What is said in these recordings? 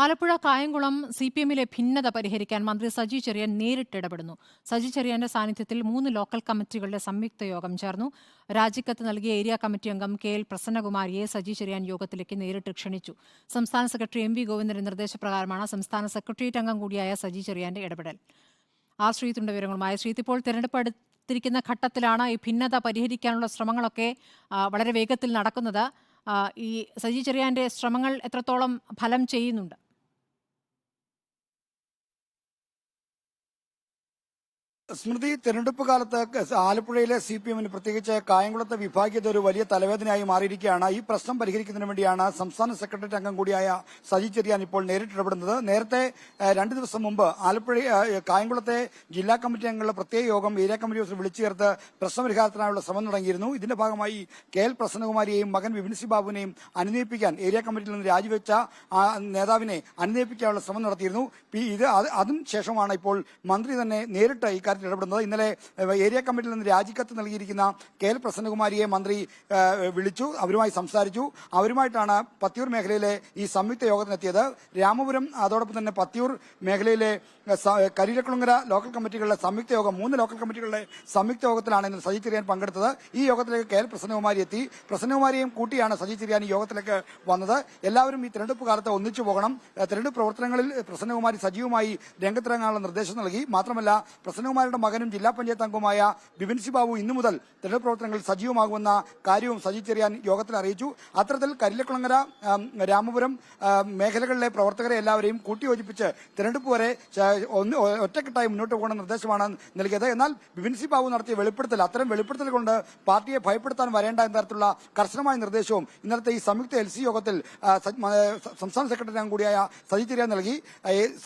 ആലപ്പുഴ കായംകുളം CPM-ലെ ഭിന്നത പരിഹരിക്കാൻ മന്ത്രി സജി ചെറിയാൻ നേരിട്ടിടപെടുന്നു. സജി ചെറിയാന്റെ സാന്നിധ്യത്തിൽ 3 ലോക്കൽ കമ്മിറ്റികളുടെ സംയുക്ത യോഗം ചേർന്നു. രാജിക്കത്ത് നൽകിയ ഏരിയ കമ്മിറ്റി അംഗം KL പ്രസന്നകുമാരിയെ സജി ചെറിയാൻ യോഗത്തിലേക്ക് നേരിട്ട് ക്ഷണിച്ചു. സംസ്ഥാന സെക്രട്ടറി MV ഗോവിന്ദന്റെ നിർദ്ദേശപ്രകാരമാണ് സംസ്ഥാന സെക്രട്ടേറിയറ്റ് അംഗം കൂടിയായ സജി ചെറിയാന്റെ ഇടപെടൽ. ശ്രീത്തിന്റെ വിവരങ്ങളുമായി. ശ്രീത്ത്, ഇപ്പോൾ തെരഞ്ഞെടുപ്പ് അടുത്തിരിക്കുന്ന ഘട്ടത്തിലാണ് ഈ ഭിന്നത പരിഹരിക്കാനുള്ള ശ്രമങ്ങളൊക്കെ വളരെ വേഗത്തിൽ നടക്കുന്നത്. ഈ സജി ചെറിയാന്റെ ശ്രമങ്ങൾ എത്രത്തോളം ഫലം ചെയ്യുന്നുണ്ട്? സ്മൃതി, തെരഞ്ഞെടുപ്പ് കാലത്ത് ആലപ്പുഴയിലെ CPM-ന് പ്രത്യേകിച്ച് കായംകുളത്തെ വിഭാഗീയത ഒരു വലിയ തലവേദനയായി മാറിയിരിക്കുകയാണ്. ഈ പ്രശ്നം പരിഹരിക്കുന്നതിന് വേണ്ടിയാണ് സംസ്ഥാന സെക്രട്ടേറിയറ്റ് അംഗം കൂടിയായ സജി ചെറിയാൻ ഇപ്പോൾ നേരിട്ടിടപെടുന്നത്. നേരത്തെ 2 ദിവസം മുമ്പ് കായംകുളത്തെ ജില്ലാ കമ്മിറ്റി അംഗങ്ങളുടെ പ്രത്യേക യോഗം ഏരിയ കമ്മിറ്റി ഓഫീസിൽ വിളിച്ചു ചേർത്ത് പ്രശ്നപരിഹാരത്തിനായുള്ള ശ്രമം തുടങ്ങിയിരുന്നു. ഇതിന്റെ ഭാഗമായി KL പ്രസന്നകുമാരിയെയും മകൻ വിപിൻസി ബാബുവിനെയും അനുനയിപ്പിക്കാൻ ഏരിയ കമ്മിറ്റിയിൽ നിന്ന് രാജിവെച്ച നേതാവിനെ അനുനയിപ്പിക്കാനുള്ള ശ്രമം നടത്തിയിരുന്നു. അതും ശേഷമാണ് ഇപ്പോൾ മന്ത്രി തന്നെ നേരിട്ട് ഇക്കാര്യത്തിൽ ഇടപെടുന്നത്. ഇന്നലെ ഏരിയ കമ്മിറ്റിയിൽ നിന്ന് രാജിക്കത്ത് നൽകിയിരിക്കുന്ന KL പ്രസന്നകുമാരിയെ മന്ത്രി വിളിച്ചു, അവരുമായി സംസാരിച്ചു. അവരുമായിട്ടാണ് പത്തിയൂർ മേഖലയിലെ ഈ സംയുക്ത യോഗത്തിനെത്തിയത്. രാമപുരം, അതോടൊപ്പം തന്നെ പത്തിയൂർ മേഖലയിലെ കരിയിലക്കുളങ്ങര ലോക്കൽ കമ്മിറ്റികളുടെ സംയുക്ത യോഗം, 3 ലോക്കൽ കമ്മിറ്റികളുടെ സംയുക്ത യോഗത്തിലാണ് ഇന്ന് സജി ചെറിയാൻ പങ്കെടുത്തത്. ഈ യോഗത്തിലേക്ക് KL പ്രസന്നകുമാരി എത്തി. പ്രസന്നകുമാരിയെയും കൂട്ടിയാണ് സജി ചെറിയാൻ ഈ യോഗത്തിലേക്ക് വന്നത്. എല്ലാവരും ഈ തെരഞ്ഞെടുപ്പ് കാലത്ത് ഒന്നിച്ചു പോകണം. തെരഞ്ഞെടുപ്പ് പ്രവർത്തനങ്ങളിൽ പ്രസന്നകുമാരി സജീവമായി രംഗത്തിറങ്ങാനുള്ള നിർദ്ദേശം നൽകി. മാത്രമല്ല, പ്രസന്നകുമാരിയുടെ മകനും ജില്ലാ പഞ്ചായത്ത് അംഗവുമായ വിപിൻസി ബാബു ഇന്നു മുതൽ തെരഞ്ഞെടുപ്പ് പ്രവർത്തനങ്ങളിൽ സജീവമാകുമെന്ന കാര്യവും സജി ചെറിയാൻ യോഗത്തിൽ അറിയിച്ചു. അത്തരത്തിൽ കരിയിലക്കുളങ്ങര, രാമപുരം മേഖലകളിലെ പ്രവർത്തകരെ എല്ലാവരെയും കൂട്ടിയോജിപ്പിച്ച് തെരഞ്ഞെടുപ്പ് വരെ ഒറ്റക്കെട്ടായി മുന്നോട്ട് പോകുന്ന നിർദ്ദേശമാണ് നൽകിയത്. എന്നാൽ വിപിൻസി ബാബു നടത്തിയ വെളിപ്പെടുത്തൽ, അത്തരം വെളിപ്പെടുത്തൽ കൊണ്ട് പാർട്ടിയെ ഭയപ്പെടുത്താൻ വരേണ്ട എന്ന തരത്തിലുള്ള കർശനമായ നിർദ്ദേശവും ഇന്നലത്തെ ഈ സംയുക്ത LC യോഗത്തിൽ സംസ്ഥാന സെക്രട്ടറി അംഗം കൂടിയായ സജി ചെറിയാൻ നൽകി.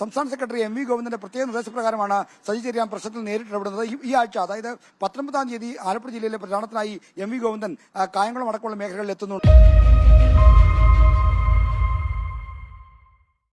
സംസ്ഥാന സെക്രട്ടറി MV ഗോവിന്ദന്റെ പ്രത്യേക നിർദ്ദേശപ്രകാരമാണ് സജി ചെറിയാൻ പ്രശ്നത്തിൽ നേരിട്ടിടപെടുന്നത്. ഈ ആഴ്ച, അതായത് 19-ാം തീയതി ആലപ്പുഴ ജില്ലയിലെ പ്രചാരണത്തിനായി MV ഗോവിന്ദൻ കായംകുളം അടക്കമുള്ള മേഖലകളിൽ എത്തുന്നുണ്ട്.